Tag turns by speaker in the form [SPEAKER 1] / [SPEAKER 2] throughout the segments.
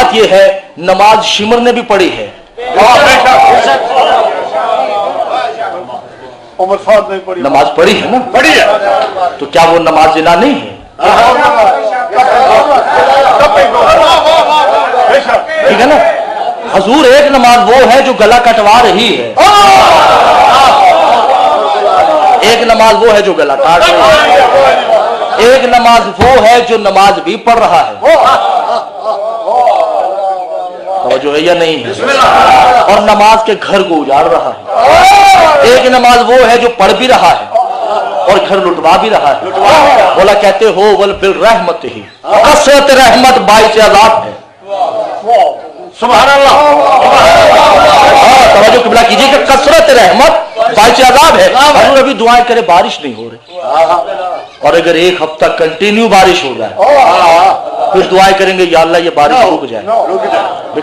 [SPEAKER 1] बात यह है नमाज शिमर ने भी पढ़ी है,
[SPEAKER 2] उमर साहब ने पढ़ी,
[SPEAKER 1] नमाज पढ़ी है ना,
[SPEAKER 2] पढ़ी है,
[SPEAKER 1] तो क्या वो नमाज जिना नहीं है? ठीक है ना। हजूर एक नमाज वो है जो गला कटवा रही है, एक नमाज वो है जो गला काट रही है, एक नमाज वो है जो नमाज भी पढ़ रहा है। जो है या नहीं है? और नमाज के घर को उजाड़ रहा है। एक नमाज वो है जो पढ़ भी रहा है और घर लुटवा भी रहा है। बोला कहते हो वल बिल रहमत ही कसरत रहमत बाइस अज़ाब है।
[SPEAKER 2] सुभान अल्लाह।
[SPEAKER 1] तवज्जो किबला कीजिए कि कसरत रहमत बाइस अज़ाब है। हजूर अभी दुआएं करे बारिश नहीं हो रही, और अगर एक हफ्ता कंटिन्यू बारिश हो रहा है फिर दुआएं करेंगे या अल्लाह ये बारिश रुक जाए।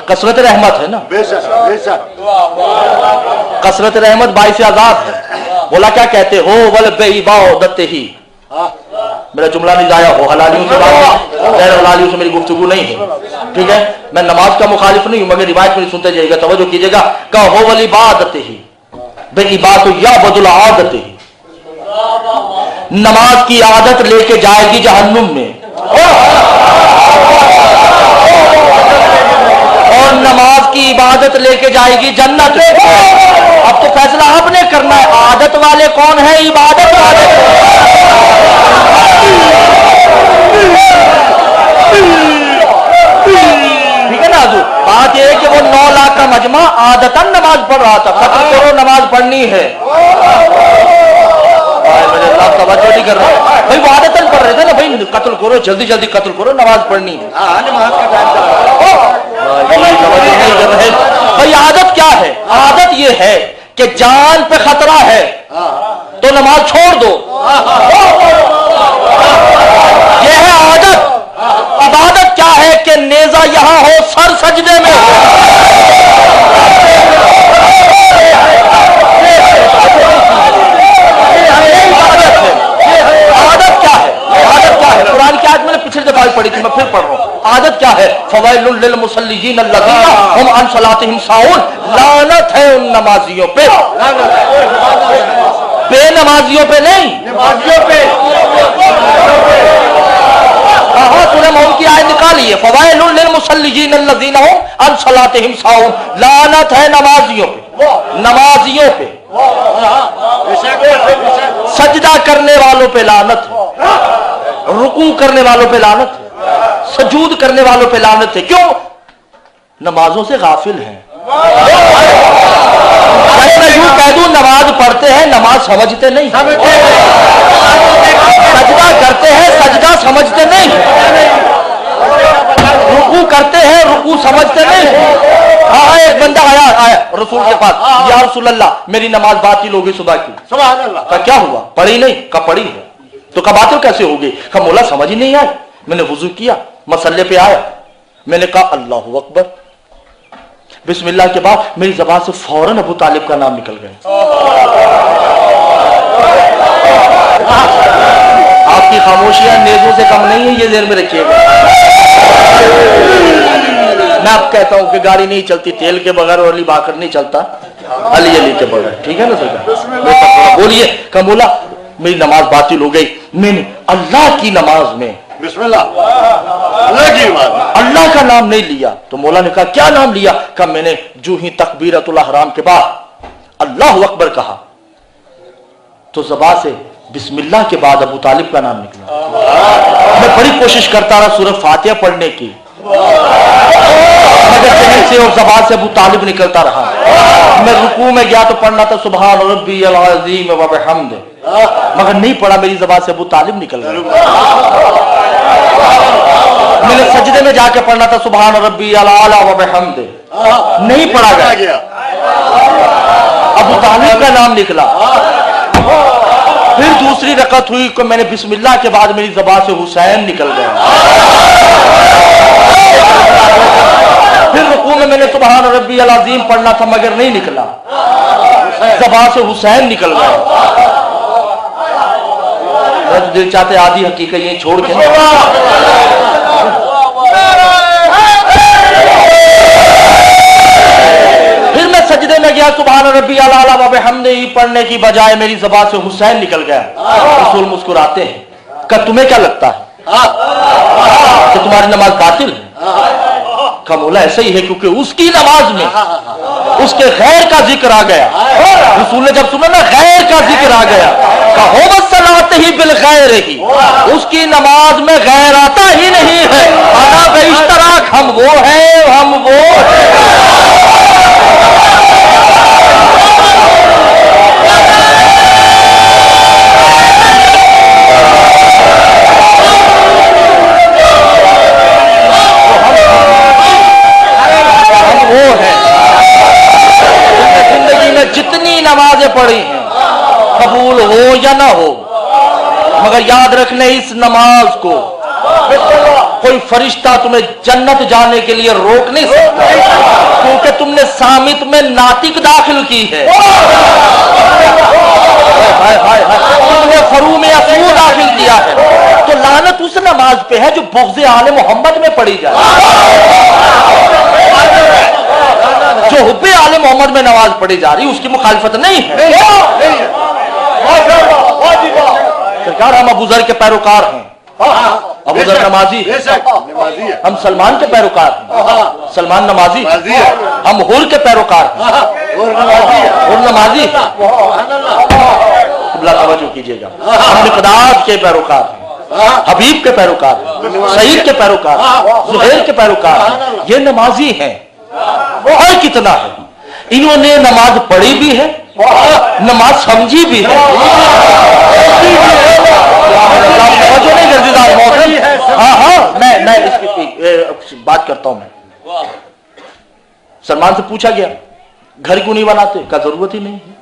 [SPEAKER 1] कसरत रहमत है ना, कसरत रहमत बाइस अज़ाब है। बोला क्या कहते हो वल बेइबादत ही, मेरा जुमला नहीं जाया हो, हलालियों से बात, गैर हलालियों से मेरी गुफ्तगू नहीं है। ठीक है, मैं नमाज का मुखालिफ नहीं हूं, मगर रिवायत में सुनते जाइएगा, तवज्जो कीजिएगा। कहो वल इबादत ही बेइबादत या बदुल आदत ही, नमाज की आदत लेके जाएगी जहन्नुम में, और नमाज की इबादत लेके जाएगी जन्नत में। अब तो फैसला आपने करना है, आदत वाले कौन है, इबादत वाले कौन है? ठीक है ना हजूर। बात यह है कि वो 9 लाख का मजमा आदतन नमाज पढ़ रहा था, कत्ल करो नमाज पढ़नी है, मेरे अल्लाह तवज्जो नहीं कर रहे भाई, वो आदतन पढ़ रहे थे ना भाई, कत्ल करो जल्दी जल्दी कत्ल करो नमाज पढ़नी है, भाई आदत क्या है? आदत ये है कि जान पे खतरा है तो नमाज छोड़ दो, ये है आदत। इबादत क्या है कि नेजा यहां हो सर सजदे में, आदत क्या है? आदत क्या है? कुरान की आयत मैंने पिछले दफा पढ़ी थी, मैं फिर पढ़ रहा हूं। आदत क्या है? फवाइलुल लिल मुसल्लीन अल्लज़ीना हुम अन सलातिहिम साहुन, लानत है उन नमाजियों पे, बेनमाजियों पे नहीं, नमाजियों पे। हाँ, सूरह मऊन की आयत निकालिए, फवाइलुल लिल मुसल्लीन अल्लज़ीना हुम अन सलातिहिम साहुन, लानत है नमाजियों पे, नमाजियों पे, सजदा करने वालों पे लानत है, रुकू करने वालों पे लानत है, सजूद करने वालों पे लानत है। क्यों? नमाजों से गाफिल हैं। मैं यूं कह दूं, नमाज पढ़ते हैं नमाज समझते नहीं, सजदा करते हैं सजदा समझते नहीं, रुकू करते हैं रुकू समझते नहीं। हाँ, एक बंदा आया रसूल के पास, या रसूल अल्लाह मेरी नमाज बातिल होगी सुबह की। सुभान अल्लाह। का क्या हुआ? पढ़ी नहीं? का पढ़ी है तो का बातिल कैसे होगी? का मौला समझ ही नहीं आई। मैंने वुजू किया, मसल्ले पे आया, मैंने कहा अल्लाहु अकबर, बिस्मिल्लाह के बाद मेरी ज़बान से फौरन अबू तालिब का नाम निकल गया। आपकी खामोशियां नेज़ों से कम नहीं है, ये ज़हन में रखिएगा। मैं अब कहता हूं कि गाड़ी नहीं चलती तेल के बगैर और अली बाकर नहीं चलता अली अली के बगैर। ठीक है ना सर? बोलिए कमोला मेरी नमाज बातिल हो गई, मैंने अल्लाह की नमाज में बिस्मिल्लाह अल्लाह का नाम नहीं लिया। तो मौला ने कहा क्या नाम लिया? कहा मैंने जो ही तकबीरतुल अहराम के बाद अल्लाह अकबर कहा तो ज़बान से बिस्मिल्लाह के बाद अबू तालिब का नाम निकला। मैं बड़ी कोशिश करता रहा सूरह फातिहा पढ़ने की, मगर जहन से और ज़बान से अबू तालिब निकलता रहा। मैं रुकू में गया तो पढ़ना था सुबहान रब्बियल अज़ीम व बिहम्दि, मगर नहीं पढ़ा, मेरी ज़बान से अबू तालिब निकल गया। मैंने सजदे में जाके पढ़ना था सुबहान रब्बियल आला व बिहम्दि, नहीं पढ़ा गया, अबू तालिब का नाम निकला। फिर दूसरी रकत हुई को मैंने बिस्मिल्लाह के बाद मेरी ज़बान से हुसैन निकल गया। फिर रुकू में मैंने सुबहान रब्बियल अज़ीम पढ़ना था मगर नहीं निकला, ज़बान से हुसैन निकल गया। दिल चाहते आधी हकीकत ये छोड़ के किया सुभान रब्बी अला व बिहम्दिही पढ़ने की बजाय मेरी ज़बान से हुसैन निकल गया। रसूल मुस्कुराते हैं कि तुम्हें क्या लगता है कि तुम्हारी नमाज बातिल है? का मौला ऐसा ही है क्योंकि उसकी नमाज में उसके गैर का जिक्र आ गया। रसूल ने जब सुना ना गैर का जिक्र आ गया, कहो सलात ही बिल गैर ही, उसकी नमाज में गैर आता ही नहीं है। आना बेइश्तराक, हम वो है, हम वो है। जितनी नमाजें पढ़ी हैं कबूल हो या ना हो, मगर याद रखने इस नमाज को कोई फरिश्ता तुम्हें जन्नत जाने के लिए रोक नहीं सकता, क्योंकि तुमने सामित में नातिक दाखिल की है। तुमने फरू में अफू दाखिल किया है, तो लानत उस नमाज पे है जो बुग़्ज़े आले मोहम्मद में पढ़ी जाए। जो हुब्बे आले मोहम्मद में नमाज पढ़ी जा रही उसकी मुखालिफत नहीं है। सरकार हम अबू ज़र के पैरोकार हैं, अबू ज़र नमाजी, हम सलमान के पैरोकार हैं, सलमान नमाजी, हम हुर के पैरोकार हैं, हुर नमाजी। तवज्जो कीजिएगा, हम मिक़दाद के पैरोकार हैं, हबीब के पैरोकार हैं, सईद के पैरोकार हैं, ज़ुहैर के पैरोकार हैं। ये नमाजी हैं। और कितना है, इन्होंने नमाज पढ़ी भी है, नमाज समझी भी है। हाँ, मैं इसकी बात करता हूं। मैं सलमान से पूछा गया घर क्यों नहीं बनाते, का जरूरत ही नहीं है।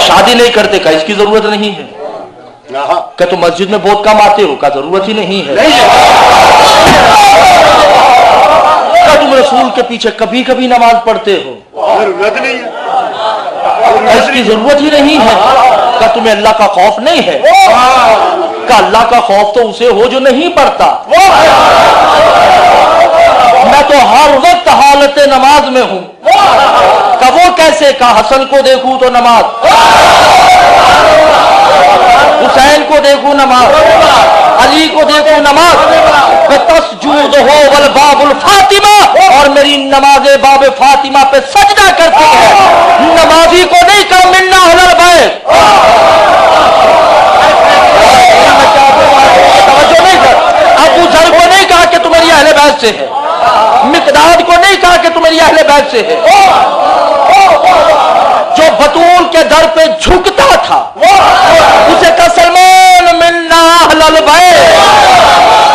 [SPEAKER 1] शादी नहीं करते, का इसकी जरूरत नहीं है। क्या तुम मस्जिद में बहुत कम आते हो, का जरूरत ही नहीं है। तुम रसूल के पीछे कभी कभी नमाज पढ़ते हो, इसकी जरूरत ही नहीं है। क्या तुम्हें अल्लाह का खौफ नहीं है? क्या अल्लाह का खौफ तो उसे हो जो नहीं पढ़ता। मैं तो हर वक्त हालत नमाज में हूं। का वो कैसे, का हसन को देखूं तो नमाज, हुसैन को देखूं नमाज, अली को देखूं नमाज, तस्जूद हो वल बाबुल फातिमा, और मेरी नमाज़े बाब फातिमा पे सजदा करती है। नमाजी को नहीं कहा मिन्ना अहलल बैत, अबू ज़र को नहीं कहा कि तुम मेरी अहले बैत से है, मिक़दाद को नहीं कहा कि तुम मेरी अहले बैत से है। जो बतूल के दर पे झुकता था उसे कहा सलमान मिन्ना अहलल बैत।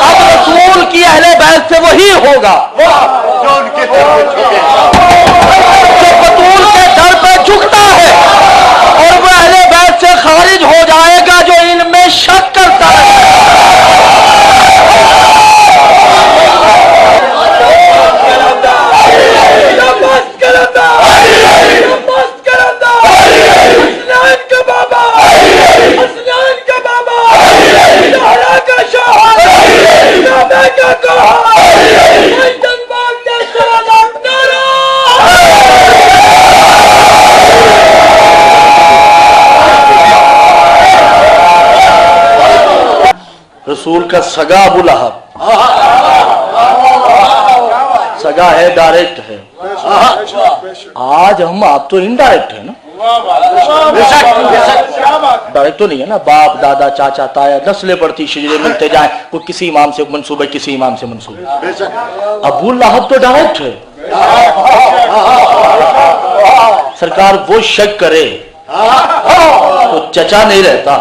[SPEAKER 1] अब रसूल की अहले बैत से वही होगा जो उनके दर पे झुके, जो बतूल के दर पे झुकता है, और वह अहले बैत से खारिज हो जाएगा जो इनमें शक करता है। रसूल का सगा अबू लहब, सगा है, डायरेक्ट है। आज हम आप तो इनडायरेक्ट है ना, डायरेक्ट तो नहीं है ना। बाप दादा चाचा ताया नस्लें बढ़ती शजरे मिलते जाए, कोई किसी इमाम से मंसूब है, किसी इमाम से मंसूब है। अबू लहब तो डायरेक्ट है। सरकार वो शक करे तो चचा नहीं रहता।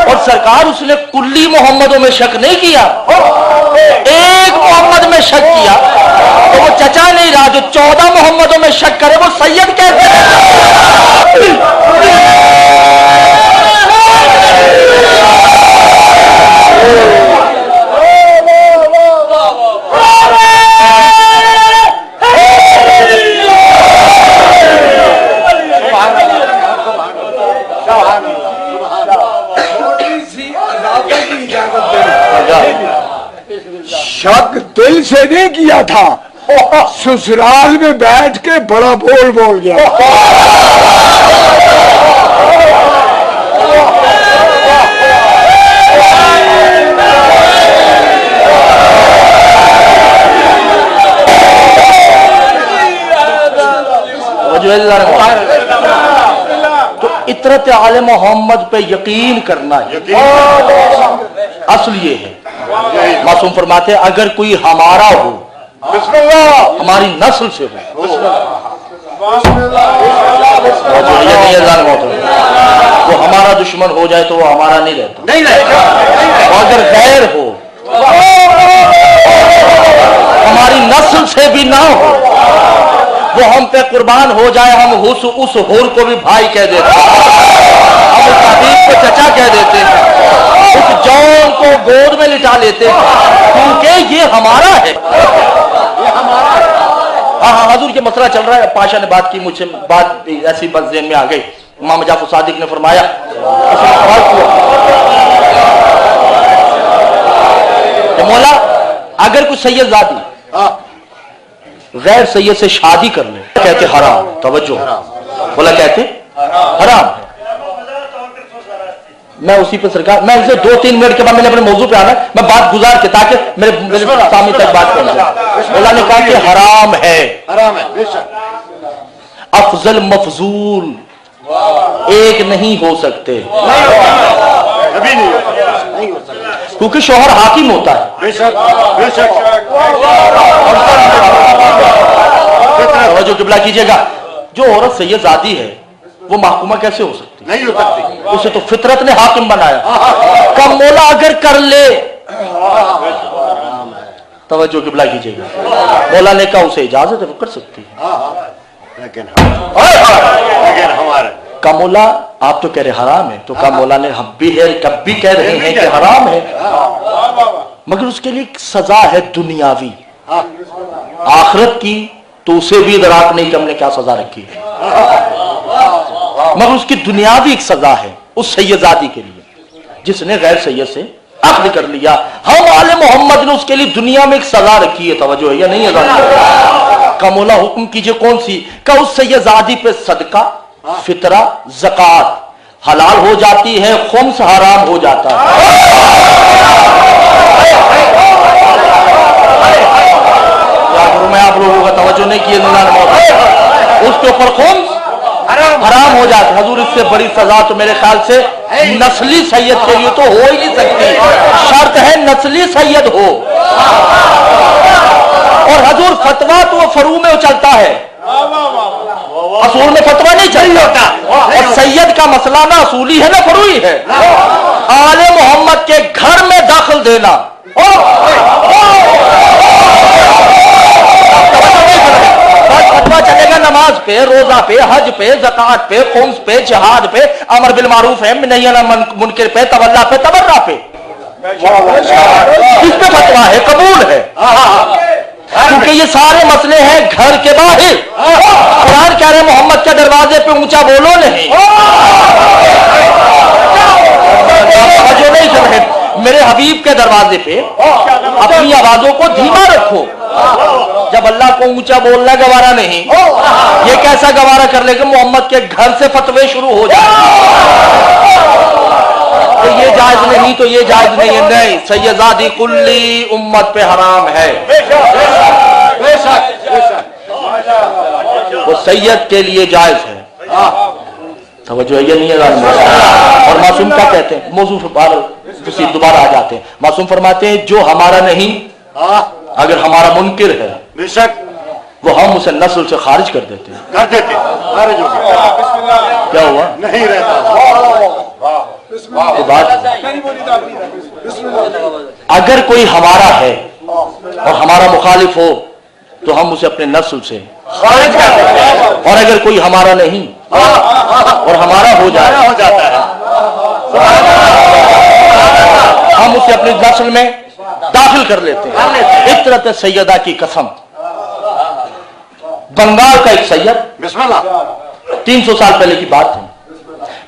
[SPEAKER 1] और सरकार उसने कुल्ली मोहम्मदों में शक नहीं किया, एक मोहम्मद में शक किया, तो वो चचा नहीं रहा। जो 14 मोहम्मदों में शक करे वो सैयद कहते हैं।
[SPEAKER 3] शक दिल से नहीं किया था, ससुराल में बैठ के बड़ा बोल गया।
[SPEAKER 1] तो इतरत आले मोहम्मद पे यकीन करना है, असल ये है। मासूम फरमाते हैं अगर कोई हमारा हो, हमारी नस्ल से हो, वो हमारा दुश्मन हो जाए तो वो हमारा नहीं रहता। और अगर गैर हो, हमारी नस्ल से भी ना हो, वो हम पे कुर्बान हो जाए, हम उस होर को भी भाई कह देते हैं, हम उस हबीब को चचा कह देते हैं, उस जौन को गोद में लिटा लेते हैं, क्योंकि ये हमारा है। हाँ, हजूर के मसला चल रहा है। पाशा ने बात की, मुझसे बात ऐसी बस ज़हन में आ गई। इमाम जाफर सादिक ने फरमाया, मौला अगर कोई सैयद जादी गैर सैयद से शादी कर ले, कहते हराम। तवज्जो, बोला कहते हराम है। मैं उसी पे सरकार, मैं उसे 2-3 मिनट के बाद मैंने अपने मौजू पे आना, मैं बात गुजार के ताकि मेरे सामने तक बात पहुंच जाए। बोला ने कहा कि हराम है, अफजल मफजूल एक नहीं हो सकते,
[SPEAKER 2] कभी नहीं हो सकता,
[SPEAKER 1] क्योंकि शोहर हाकिम होता है। जो किबला कीजिएगा, जो औरत सैयद जादी है वो महकुमा कैसे हो सकती?
[SPEAKER 2] नहीं हो सकती।
[SPEAKER 1] उसे तो फितरत ने हाकिम बनाया। कब मौला अगर कर ले, तवज्जो किबला कीजिएगा, मौला ने कहा उसे इजाजत है, वो कर सकती है।
[SPEAKER 2] लेकिन हमारे
[SPEAKER 1] का मौला आप तो कह रहे हराम है, तो का मौला ने हम भी है कब भी कह रहे हैं कि हराम है, मगर उसके लिए एक सजा है दुनियावी, आखिरत की तो उसे भी इदराक नहीं कि हमने क्या सजा रखी है, मगर उसकी दुनियावी एक सजा है उस सैयदादी के लिए जिसने गैर सैयद से अक्द कर लिया। हम आले मोहम्मद ने उसके लिए दुनिया में एक सजा रखी है, तवज्जो है या नहीं है? का मौला हुक्म कीजिए कौन सी? का उस सैयदादी पे सदका, फितरा, ज़कात हलाल हो जाती है, खुम्स हराम हो जाता है। मैं आप लोगों का तवज्जो नहीं किया, उसके ऊपर खुम्स हराम हो जाता है। हजूर इससे बड़ी सजा तो मेरे ख्याल से नस्ली सैयद के लिए तो हो ही नहीं सकती, शर्त है नस्ली सैयद हो। और हजूर फतवा तो फरू में चलता है, असूल में फतवा नहीं चाहिए होता। और सैयद का मसला ना असूली है ना फरूई है। आले मोहम्मद के घर में दाखिल देना, फतवा चलेगा नमाज पे, रोजा पे, हज पे, ज़कात पे, खुम्स पे, जिहाद पे, अमर बिल मारूफ है, नही अनिल मुनकर पे, तवल्ला पे, तबर्रा पे, किस पे फतवा है? कबूल है, क्योंकि ये सारे मसले हैं घर के बाहर। कुरान कह रहे मोहम्मद के दरवाजे पे ऊंचा बोलो नहीं, जो नहीं कर रहे मेरे हबीब के दरवाजे पे अपनी आवाजों को धीमा रखो। जब अल्लाह को ऊंचा बोलना गवारा नहीं, ये कैसा गवारा कर लेगा मोहम्मद के घर से फतवे शुरू हो जाए, तो ये जायज नहीं, तो ये जायज नहीं है। नहीं, सैयदादी कुल्ली उम्मत पे हराम है, वो सैयद के लिए जायज है। समझो ये नहीं है। और मासूम क्या कहते हैं, मौजू दोबारा आ जाते हैं। मासूम फरमाते हैं जो हमारा नहीं, अगर हमारा मुनकिर है
[SPEAKER 2] बेशक
[SPEAKER 1] वो हम उसे नस्ल से खारिज कर देते हैं,
[SPEAKER 2] खारिज हो गया।
[SPEAKER 1] क्या हुआ?
[SPEAKER 2] नहीं रहता।
[SPEAKER 1] तो बात अगर कोई हमारा है और हमारा मुखालिफ हो तो हम उसे अपने नस्ल से
[SPEAKER 2] खारिज कर देते हैं।
[SPEAKER 1] और अगर कोई हमारा नहीं और हमारा हो जाए
[SPEAKER 2] हो जाता है,
[SPEAKER 1] हम उसे अपनी नस्ल में दाखिल कर लेते हैं। इतरत सैयदा की कसम, बंगाल का एक सैयद,
[SPEAKER 2] बिस्मिल्लाह,
[SPEAKER 1] 300 साल पहले की बात है,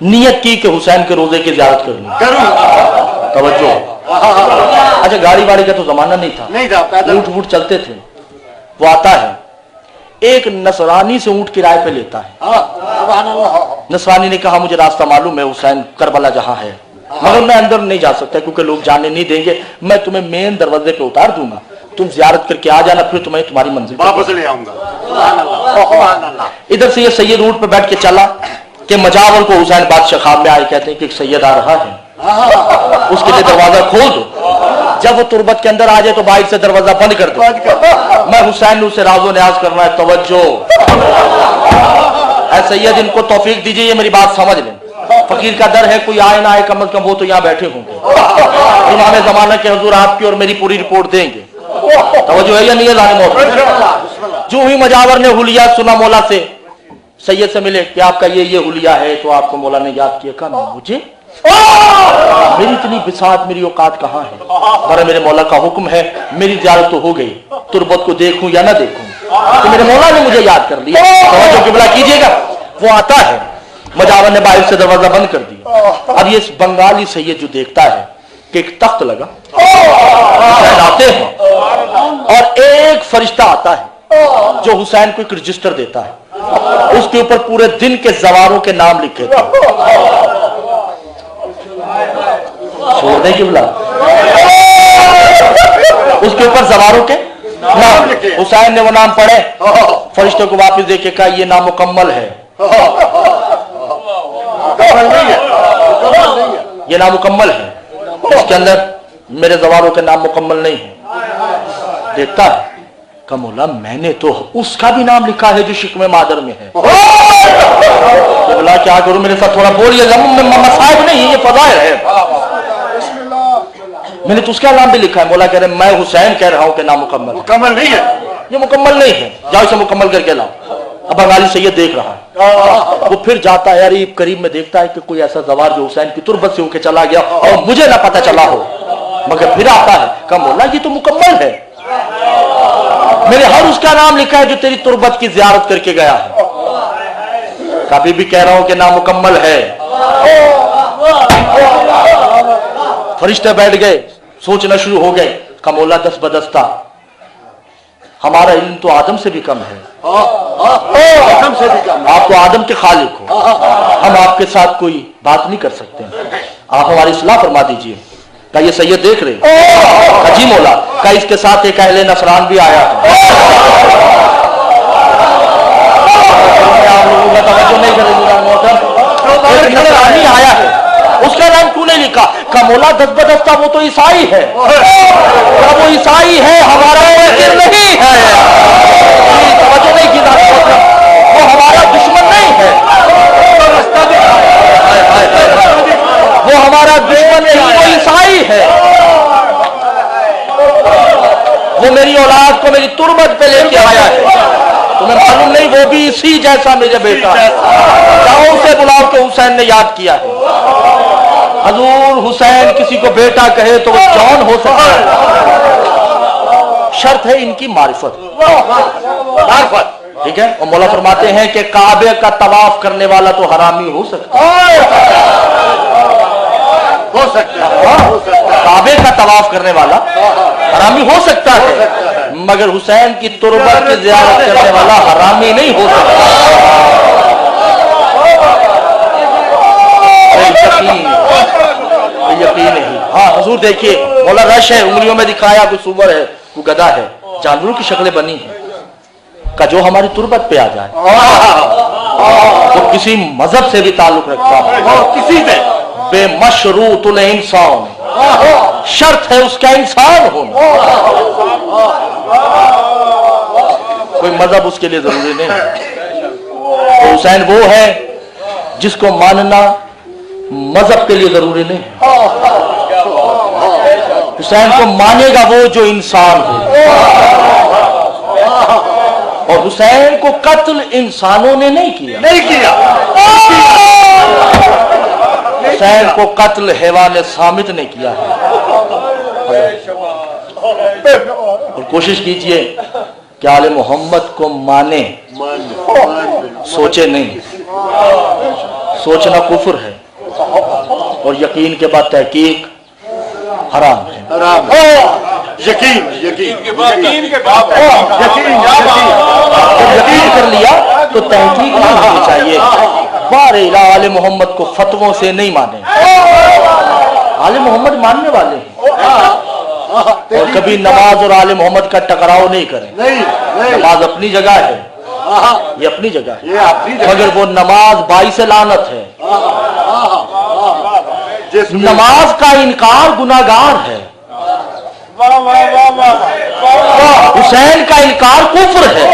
[SPEAKER 1] नियत की कि हुसैन के रोजे की ज़ियारत करनी।
[SPEAKER 2] करूं
[SPEAKER 1] तवज्जो, अच्छा गाड़ी वाड़ी का तो जमाना नहीं था,
[SPEAKER 2] नहीं था, पैदल
[SPEAKER 1] ऊंट वूट चलते थे। वो आता है, एक नसरानी से ऊंट किराए पे लेता है। नसरानी ने कहा मुझे रास्ता मालूम है हुसैन करबला जहां है, मगर मैं अंदर नहीं जा सकता क्योंकि लोग जाने नहीं देंगे, मैं तुम्हें मेन दरवाजे पे उतार दूंगा, तुम जियारत करके आ जाना, फिर तुम्हें तुम्हारी मंजिल
[SPEAKER 2] वापस ले आऊंगा।
[SPEAKER 1] इधर से ये सैयद ऊंट पे बैठ के चला कि मजावर को हुसैन बादशाह ख्वाब में आए, कहते हैं कि एक सैयद आ रहा है, उसके लिए दरवाजा खोल दो। जब वो तुरबत के अंदर आ जाए तो बाहर से दरवाजा बंद कर दो। मैं हुसैन से राजो न्याज करना है, तवज्जो ऐ सैयद, इनको तौफीक दीजिए, ये मेरी बात समझ लें। फकीर का दर है, कोई आए ना आए, कम से कम वो तो यहाँ बैठे होंगे, इमाम ज़माना के हुजूर आपकी और मेरी पूरी रिपोर्ट देंगे। तवज्जो है या नहीं है ज़ालिम? जो ही मजावर ने हुलिया सुना मौला से, सैयद से मिले कि आपका ये हुलिया है, तो आपको मौला ने याद किया। कहा मुझे, मेरी इतनी बिसात, मेरी औकात कहाँ है? पर मेरे मौला का हुक्म है, मेरी जियारत तो हो गई, तुरबत को देखूं या ना देखूं, तो मेरे मौला ने मुझे याद कर लिया। तो किबला कीजिएगा। वो आता है, मजावर ने बाहर से दरवाजा बंद कर दिया। अब ये बंगाली सैयद जो देखता है कि एक तख्त लगा, आते हैं और एक फरिश्ता आता है जो हुसैन को एक रजिस्टर देता है, उसके ऊपर पूरे दिन के जवारों के नाम लिखे थे। छोड़ दें किबला, उसके ऊपर जवारों के नाम। हुसैन ने वो नाम पढ़े, फरिश्ते को वापस देके कहा ये नाम मुकम्मल है, ये नाम मुकम्मल है, इसके अंदर मेरे जवारों के नाम मुकम्मल नहीं है। देखता है, कहा मौला मैंने तो उसका भी नाम लिखा है जो शिकवे मादर में है। तो बोला क्या करूं, मेरे साथ थोड़ा बोलिए, मसाइब नहीं ये फजाइल है, मैंने तो उसका नाम भी लिखा है। मौला कह रहे मैं हुसैन कह रहा हूं कि नाम मुकम्मल नहीं है, ये मुकम्मल नहीं है, जाओ इसे मुकम्मल करके लाओ। अब बंगाली सैयद देख रहा है, वो फिर जाता है, यार करीब में देखता है कि कोई ऐसा जवार जो हुसैन की तुरबत से होके चला गया और मुझे ना पता चला हो, मगर फिर आता है, कहा मौला ये तो मुकम्मल है, मेरे हर उसका नाम लिखा है जो तेरी तुरबत की जियारत करके गया है। कभी भी कह रहा हूं कि नाम मुकम्मल है। फरिश्ते बैठ गए, सोचना शुरू हो गए, कहा मौला दस बदस्ता हमारा इल्म तो आदम से भी कम है,
[SPEAKER 2] आदम से भी कम,
[SPEAKER 1] आप तो आदम के खालिक हो, हम आपके साथ कोई बात नहीं कर सकते, आप हमारी इस्लाह फरमा दीजिए। क्या ये सैयद देख रहे? कहा जी मौला। क्या इसके साथ एक अहले नसरान भी आया है? आप लोगों का तवज्जो नहीं करेंगे, नसरानी आया है, उसका नाम क्यों नहीं लिखा? का मौला दस बदस्ता वो तो ईसाई है, क्या वो ईसाई है, हमारा मुनकिर नहीं है, तवज्जो नहीं की, वो हमारा दुश्मन नहीं है, वो हमारा दुश्मन नहीं, वो ईसाई है, वो मेरी औलाद को मेरी तुरबत पे लेके आया है, तुम्हें मालूम नहीं वो भी इसी जैसा मेरा बेटा है, जाओ उसे बुलाओ कि हुसैन ने याद किया है। हजूर हुसैन किसी को बेटा कहे तो वो जॉन हो सकता है, शर्त है इनकी मारिफत, ठीक है। और मौला फरमाते हैं कि काबे का तवाफ करने वाला तो हरामी हो सकता है, काबे का तवाफ करने वाला हरामी हो सकता है, मगर हुसैन की तुरबत की जियारत करने वाला हरामी नहीं हो सकता। यकीन नहीं। हाँ हुजूर देखिए, मौला रश है, उंगलियों में दिखाया कोई सुवर है, कोई गधा है, जानवरों की शक्लें बनी है, का जो हमारी तुरबत पे आ जाए वो किसी मजहब से भी ताल्लुक रखता है, किसी से बेमशरूतुल इंसान, शर्त है उसका इंसान होना, कोई मजहब उसके लिए जरूरी नहीं है। तो हुसैन वो है जिसको मानना मजहब के लिए जरूरी नहीं है, हुसैन को मानेगा वो जो इंसान हो, और हुसैन को कत्ल इंसानों ने नहीं किया, हुसैन को कत्ल हैवान सामित ने किया है। और कोशिश कीजिए कि आले मोहम्मद को माने, सोचे नहीं, सोचना कुफ्र है और यकीन के बाद तहकीक हराम है।
[SPEAKER 2] आराम यकीन यकीन यकीन के बाद यकीन
[SPEAKER 1] जब यकीन कर लिया तो तहकीक नहीं होनी चाहिए। बारे आले मोहम्मद को फतवों से नहीं माने, आले मोहम्मद मानने वाले हैं और कभी नमाज और आले मोहम्मद का टकराव नहीं करें।
[SPEAKER 2] नहीं
[SPEAKER 1] नमाज अपनी जगह है, ये अपनी जगह है,
[SPEAKER 2] ये अपनी जगह
[SPEAKER 1] मगर वो नमाज बाइस लानत है। नमाज का इनकार गुनाहगार है, हुसैन का इनकार कुफ्र है।